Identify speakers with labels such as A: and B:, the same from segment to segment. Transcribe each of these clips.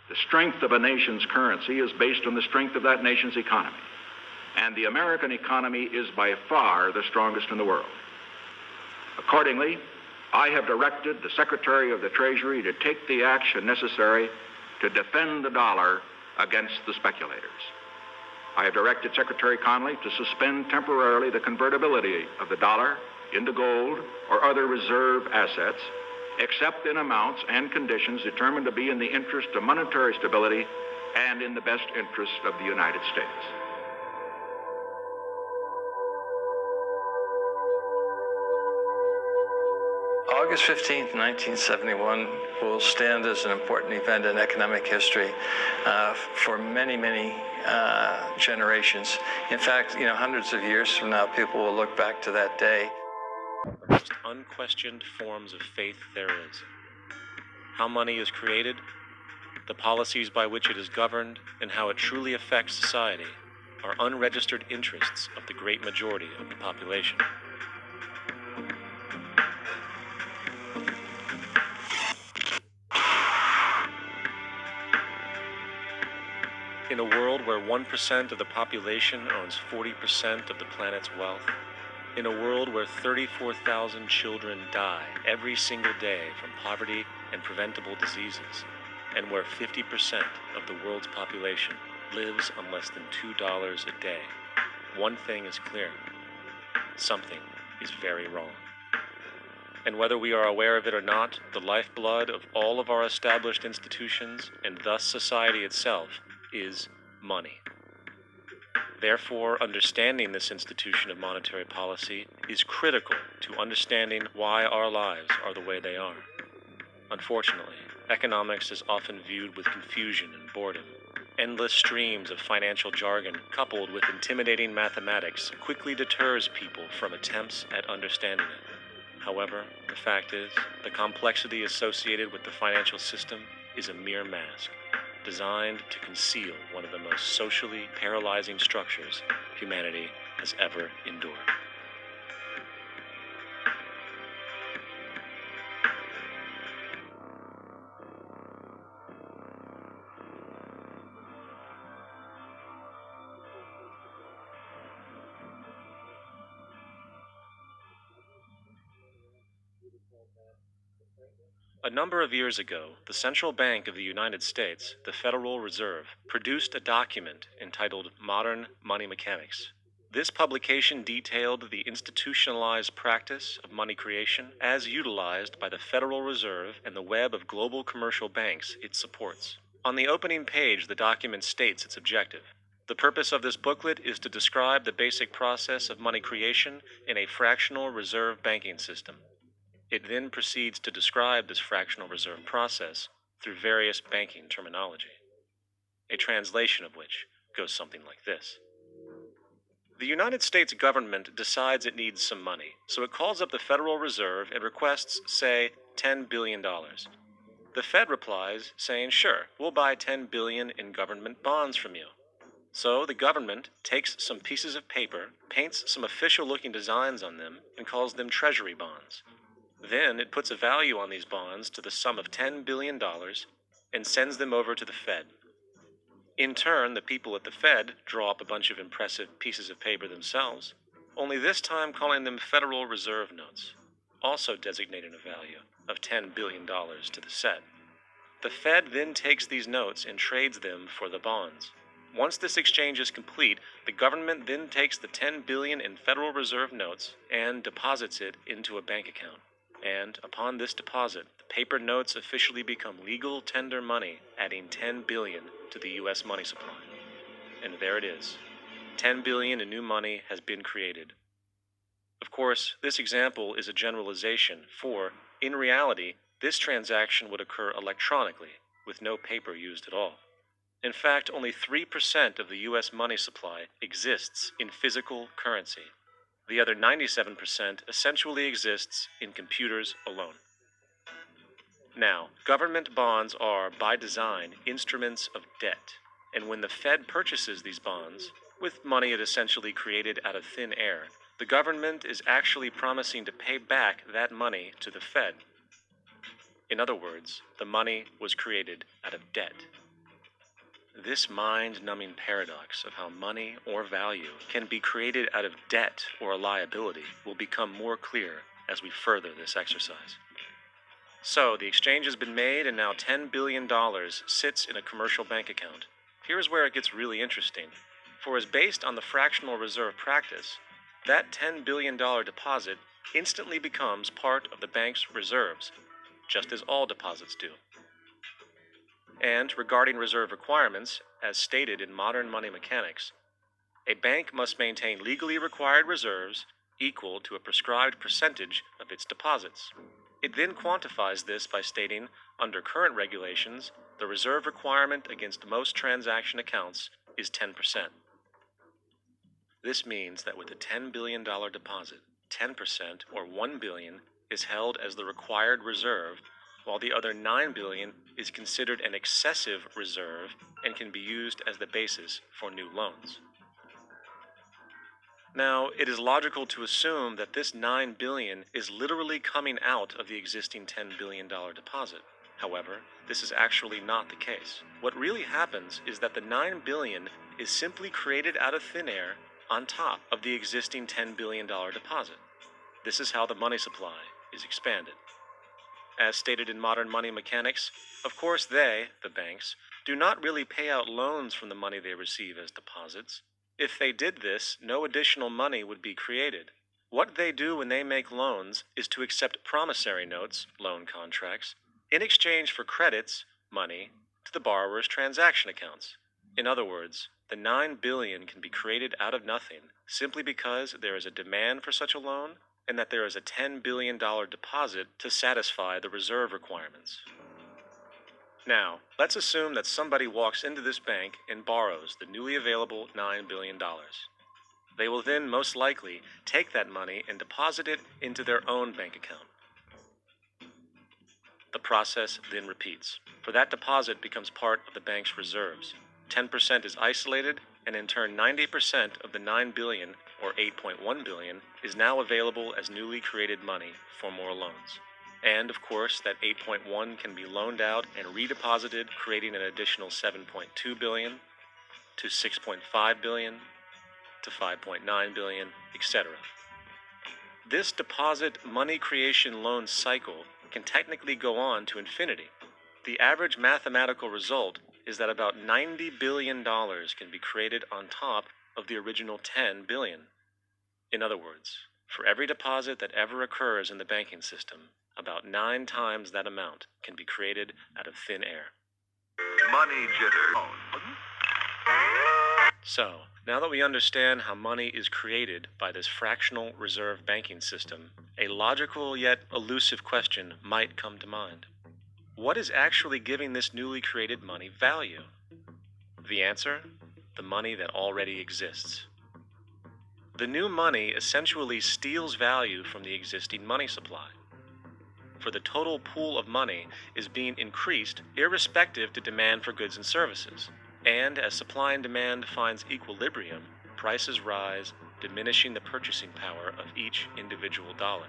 A: The strength of a nation's currency is based on the strength of that nation's economy. And the American economy is by far the strongest in the world. Accordingly, I have directed the Secretary of the Treasury to take the action necessary to defend the dollar against the speculators. I have directed Secretary Connally to suspend temporarily the convertibility of the dollar into gold or other reserve assets, except in amounts and conditions determined to be in the interest of monetary stability and in the best interest of the United States.
B: August 15th, 1971 will stand as an important event in economic history for many, many generations. In fact, hundreds of years from now, people will look back to that day.
C: The most unquestioned forms of faith there is. How money is created, the policies by which it is governed, and how it truly affects society are unregistered interests of the great majority of the population. In a world where 1% of the population owns 40% of the planet's wealth, in a world where 34,000 children die every single day from poverty and preventable diseases, and where 50% of the world's population lives on less than $2 a day, one thing is clear: something is very wrong. And whether we are aware of it or not, the lifeblood of all of our established institutions, and thus society itself, is money. Therefore, understanding this institution of monetary policy is critical to understanding why our lives are the way they are. Unfortunately, economics is often viewed with confusion and boredom. Endless streams of financial jargon, coupled with intimidating mathematics, quickly deters people from attempts at understanding it. However, the fact is, the complexity associated with the financial system is a mere mask, designed to conceal one of the most socially paralyzing structures humanity has ever endured. A number of years ago, the Central Bank of the United States, the Federal Reserve, produced a document entitled Modern Money Mechanics. This publication detailed the institutionalized practice of money creation as utilized by the Federal Reserve and the web of global commercial banks it supports. On the opening page, the document states its objective. The purpose of this booklet is to describe the basic process of money creation in a fractional reserve banking system. It then proceeds to describe this fractional reserve process through various banking terminology, a translation of which goes something like this. The United States government decides it needs some money, so it calls up the Federal Reserve and requests, say, $10 billion. The Fed replies, saying, sure, we'll buy $10 billion in government bonds from you. So the government takes some pieces of paper, paints some official-looking designs on them, and calls them treasury bonds. Then it puts a value on these bonds to the sum of $10 billion and sends them over to the Fed. In turn, the people at the Fed draw up a bunch of impressive pieces of paper themselves, only this time calling them Federal Reserve notes, also designating a value of $10 billion to the Fed. The Fed then takes these notes and trades them for the bonds. Once this exchange is complete, the government then takes the $10 billion in Federal Reserve notes and deposits it into a bank account. And upon this deposit, the paper notes officially become legal tender money, adding $10 billion to the U.S. money supply. And there it is. $10 billion in new money has been created. Of course, this example is a generalization, for, in reality, this transaction would occur electronically, with no paper used at all. In fact, only 3% of the U.S. money supply exists in physical currency. The other 97% essentially exists in computers alone. Now, government bonds are, by design, instruments of debt, and when the Fed purchases these bonds, with money it essentially created out of thin air, the government is actually promising to pay back that money to the Fed. In other words, the money was created out of debt. This mind-numbing paradox of how money or value can be created out of debt or a liability will become more clear as we further this exercise. So, the exchange has been made and now $10 billion sits in a commercial bank account. Here's where it gets really interesting. For as based on the fractional reserve practice, that $10 billion deposit instantly becomes part of the bank's reserves, just as all deposits do. And regarding reserve requirements, as stated in modern money mechanics, a bank must maintain legally required reserves equal to a prescribed percentage of its deposits. It then quantifies this by stating, under current regulations, the reserve requirement against most transaction accounts is 10%. This means that with a $10 billion deposit, 10% or $1 billion is held as the required reserve, while the other $9 billion is considered an excessive reserve and can be used as the basis for new loans. Now, it is logical to assume that this $9 billion is literally coming out of the existing $10 billion deposit. However, this is actually not the case. What really happens is that the $9 billion is simply created out of thin air on top of the existing $10 billion deposit. This is how the money supply is expanded. As stated in modern money mechanics, of course they, the banks, do not really pay out loans from the money they receive as deposits. If they did this, no additional money would be created. What they do when they make loans is to accept promissory notes, loan contracts, in exchange for credits, money, to the borrower's transaction accounts. In other words, the $9 billion can be created out of nothing simply because there is a demand for such a loan and that there is a $10 billion deposit to satisfy the reserve requirements. Now, let's assume that somebody walks into this bank and borrows the newly available $9 billion. They will then most likely take that money and deposit it into their own bank account. The process then repeats, for that deposit becomes part of the bank's reserves. 10% is isolated, and in turn 90% of the $9 billion, or $8.1 billion, is now available as newly created money for more loans. And, of course, that 8.1 can be loaned out and redeposited, creating an additional 7.2 billion, to 6.5 billion, to 5.9 billion, etc. This deposit money creation loan cycle can technically go on to infinity. The average mathematical result is that about $90 billion can be created on top of the original $10 billion. In other words, for every deposit that ever occurs in the banking system, about 9 times that amount can be created out of thin air.
D: Money jitter.
C: So, now that we understand how money is created by this fractional reserve banking system, a logical yet elusive question might come to mind. What is actually giving this newly created money value? The answer? The money that already exists. The new money essentially steals value from the existing money supply. For the total pool of money is being increased irrespective to demand for goods and services. And as supply and demand finds equilibrium, prices rise, diminishing the purchasing power of each individual dollar.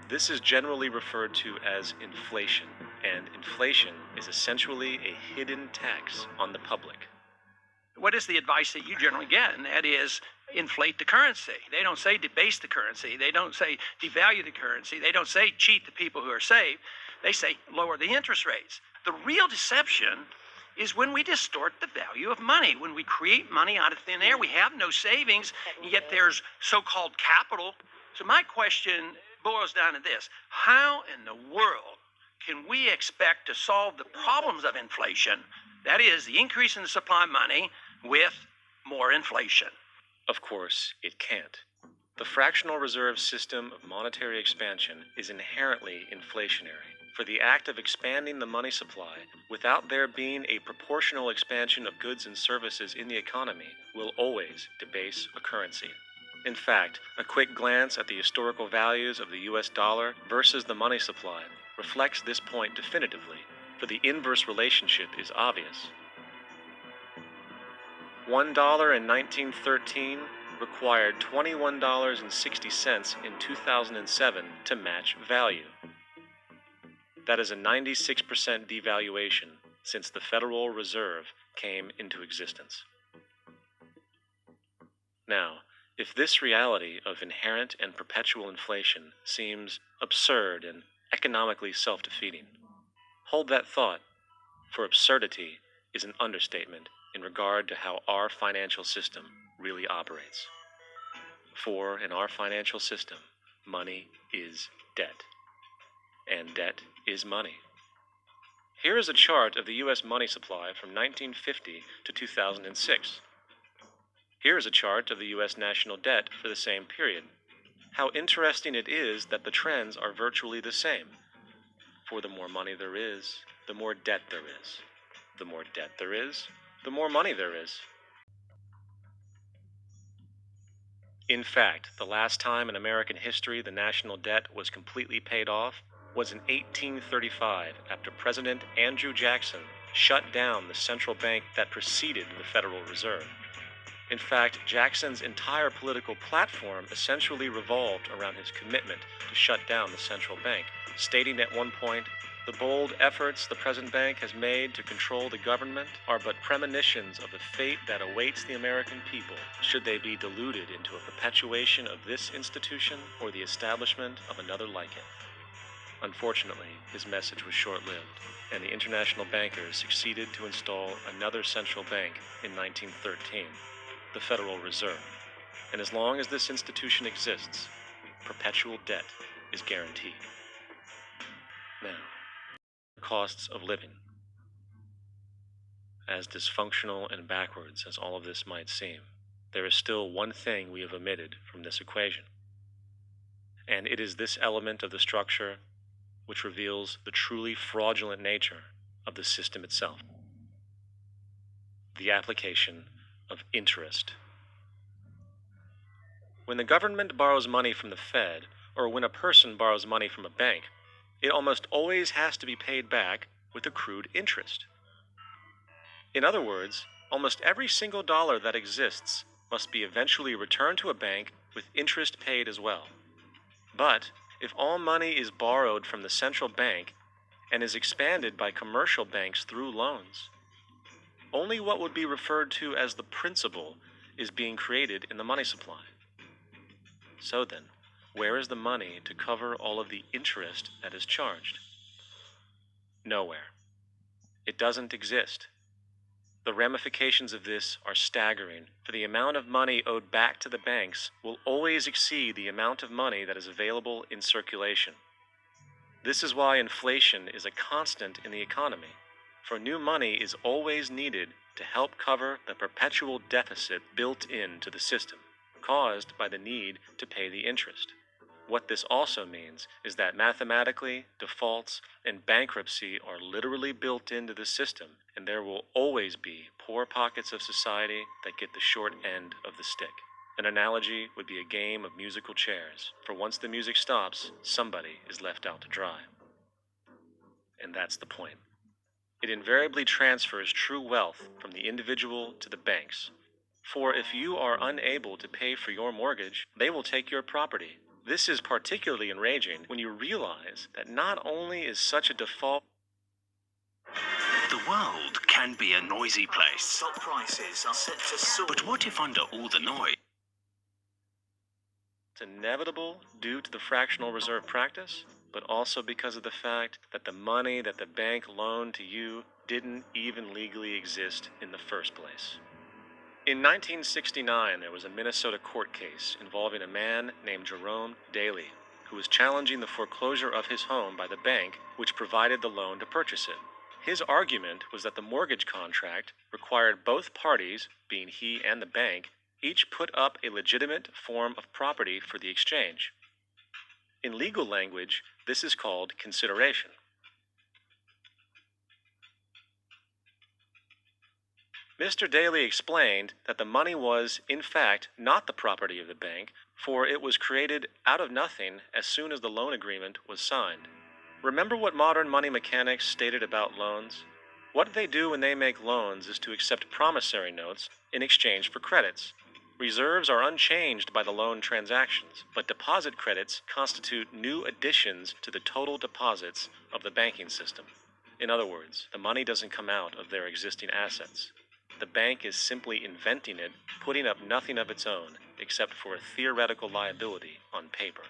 C: This is generally referred to as inflation, and inflation is essentially a hidden tax on the public.
E: What is the advice that you generally get? And that is inflate the currency. They don't say debase the currency. They don't say devalue the currency. They don't say cheat the people who are saved. They say lower the interest rates. The real deception is when we distort the value of money. When we create money out of thin air, we have no savings, and yet there's so-called capital. So my question boils down to this. How in the world can we expect to solve the problems of inflation, that is, the increase in the supply of money, with more inflation?
C: Of course, it can't. The fractional reserve system of monetary expansion is inherently inflationary. For the act of expanding the money supply without there being a proportional expansion of goods and services in the economy will always debase a currency. In fact, a quick glance at the historical values of the US dollar versus the money supply reflects this point definitively, for the inverse relationship is obvious. $1 in 1913 required $21.60 in 2007 to match value. That is a 96% devaluation since the Federal Reserve came into existence. Now, if this reality of inherent and perpetual inflation seems absurd and economically self-defeating, hold that thought, for absurdity is an understatement in regard to how our financial system really operates. For in our financial system, money is debt, and debt is money. Here is a chart of the U.S. money supply from 1950 to 2006. Here is a chart of the U.S. national debt for the same period. How interesting it is that the trends are virtually the same. For the more money there is, the more debt there is. The more debt there is, the more money there is. In fact, the last time in American history the national debt was completely paid off was in 1835, after President Andrew Jackson shut down the central bank that preceded the Federal Reserve. In fact, Jackson's entire political platform essentially revolved around his commitment to shut down the central bank, stating at one point, "The bold efforts the present bank has made to control the government are but premonitions of the fate that awaits the American people, should they be deluded into a perpetuation of this institution or the establishment of another like it." Unfortunately, his message was short-lived, and the international bankers succeeded to install another central bank in 1913, the Federal Reserve. And as long as this institution exists, perpetual debt is guaranteed. Now, costs of living. As dysfunctional and backwards as all of this might seem, there is still one thing we have omitted from this equation. And it is this element of the structure which reveals the truly fraudulent nature of the system itself: the application of interest. When the government borrows money from the Fed, or when a person borrows money from a bank, it almost always has to be paid back with accrued interest. In other words, almost every single dollar that exists must be eventually returned to a bank with interest paid as well. But if all money is borrowed from the central bank and is expanded by commercial banks through loans, only what would be referred to as the principal is being created in the money supply. So then, where is the money to cover all of the interest that is charged? Nowhere. It doesn't exist. The ramifications of this are staggering, for the amount of money owed back to the banks will always exceed the amount of money that is available in circulation. This is why inflation is a constant in the economy, for new money is always needed to help cover the perpetual deficit built into the system, caused by the need to pay the interest. What this also means is that mathematically, defaults and bankruptcy are literally built into the system, and there will always be poor pockets of society that get the short end of the stick. An analogy would be a game of musical chairs, for once the music stops, somebody is left out to dry. And that's the point. It invariably transfers true wealth from the individual to the banks. For if you are unable to pay for your mortgage, they will take your property. This is particularly enraging when you realize that not only is such a default...
F: The world can be a noisy place.
G: Stock prices are set to soar.
F: But what if under all the noise...
C: It's inevitable due to the fractional reserve practice, but also because of the fact that the money that the bank loaned to you didn't even legally exist in the first place. In 1969, there was a Minnesota court case involving a man named Jerome Daley, who was challenging the foreclosure of his home by the bank which provided the loan to purchase it. His argument was that the mortgage contract required both parties, being he and the bank, each put up a legitimate form of property for the exchange. In legal language, this is called consideration. Mr. Daley explained that the money was, in fact, not the property of the bank, for it was created out of nothing as soon as the loan agreement was signed. Remember what modern money mechanics stated about loans? What they do when they make loans is to accept promissory notes in exchange for credits. Reserves are unchanged by the loan transactions, but deposit credits constitute new additions to the total deposits of the banking system. In other words, the money doesn't come out of their existing assets. The bank is simply inventing it, putting up nothing of its own except for a theoretical liability on paper.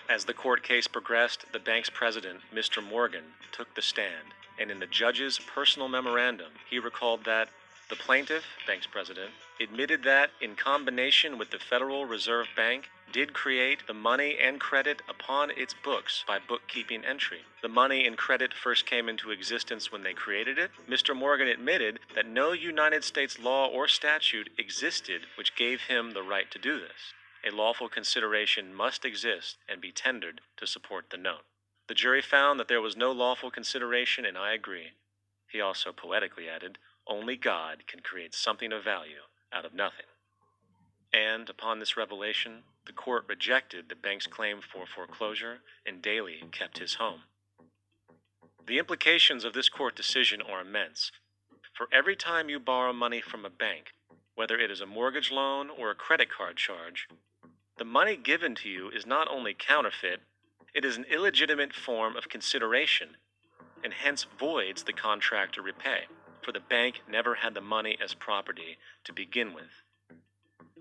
C: As the court case progressed, the bank's president, Mr. Morgan, took the stand, and in the judge's personal memorandum, he recalled that the plaintiff, bank's president, admitted that, in combination with the Federal Reserve Bank, did create the money and credit upon its books by bookkeeping entry. The money and credit first came into existence when they created it. Mr. Morgan admitted that no United States law or statute existed which gave him the right to do this. A lawful consideration must exist and be tendered to support the note. The jury found that there was no lawful consideration, and I agree. He also poetically added, only God can create something of value out of nothing. And upon this revelation, the court rejected the bank's claim for foreclosure, and Daley kept his home. The implications of this court decision are immense. For every time you borrow money from a bank, whether it is a mortgage loan or a credit card charge, the money given to you is not only counterfeit, it is an illegitimate form of consideration, and hence voids the contract to repay, for the bank never had the money as property to begin with.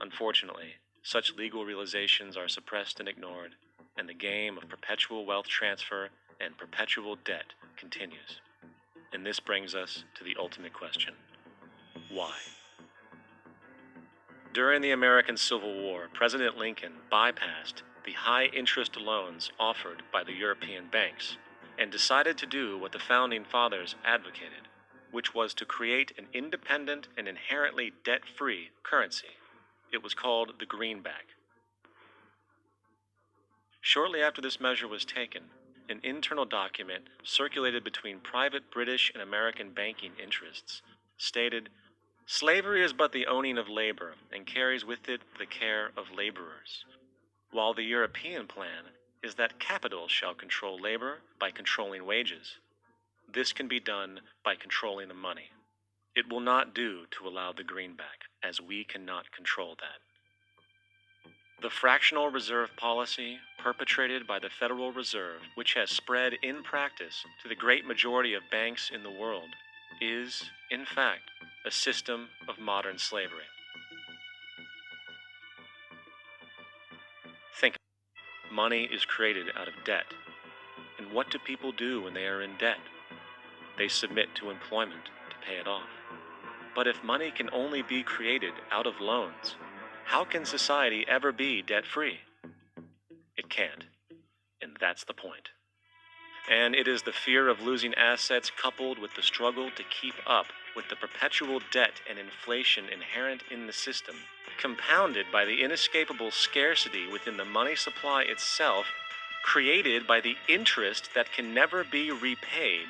C: Unfortunately, such legal realizations are suppressed and ignored, and the game of perpetual wealth transfer and perpetual debt continues. And this brings us to the ultimate question: why? During the American Civil War, President Lincoln bypassed the high-interest loans offered by the European banks and decided to do what the Founding Fathers advocated, which was to create an independent and inherently debt-free currency. It was called the greenback. Shortly after this measure was taken, an internal document circulated between private British and American banking interests stated, "Slavery is but the owning of labor, and carries with it the care of laborers, while the European plan is that capital shall control labor by controlling wages. This can be done by controlling the money. It will not do to allow the greenback, as we cannot control that." The fractional reserve policy perpetrated by the Federal Reserve, which has spread in practice to the great majority of banks in the world, is, in fact, a system of modern slavery. Think. Money is created out of debt. And what do people do when they are in debt? They submit to employment to pay it off. But if money can only be created out of loans, how can society ever be debt-free? It can't. And that's the point. And it is the fear of losing assets coupled with the struggle to keep up with the perpetual debt and inflation inherent in the system, compounded by the inescapable scarcity within the money supply itself, created by the interest that can never be repaid,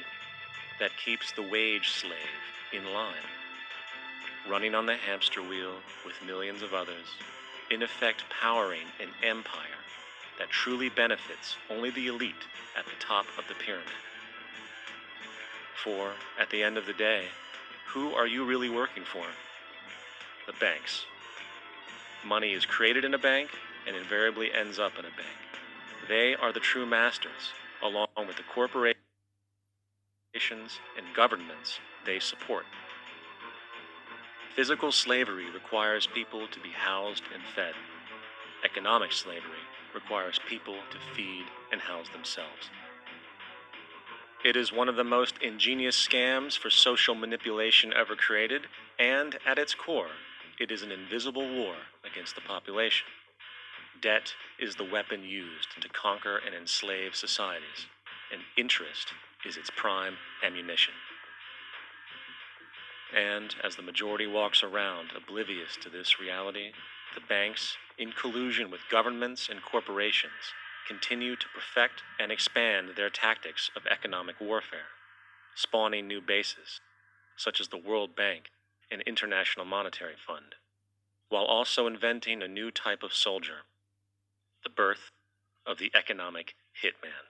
C: that keeps the wage slave in line, running on the hamster wheel with millions of others, in effect powering an empire that truly benefits only the elite at the top of the pyramid. For, at the end of the day, who are you really working for? The banks. Money is created in a bank and invariably ends up in a bank. They are the true masters, along with the corporations and governments they support. Physical slavery requires people to be housed and fed. Economic slavery requires people to feed and house themselves. It is one of the most ingenious scams for social manipulation ever created, and at its core, it is an invisible war against the population. Debt is the weapon used to conquer and enslave societies, and interest is its prime ammunition. And as the majority walks around oblivious to this reality, the banks, in collusion with governments and corporations, continue to perfect and expand their tactics of economic warfare, spawning new bases, such as the World Bank and International Monetary Fund, while also inventing a new type of soldier, the birth of the economic hitman.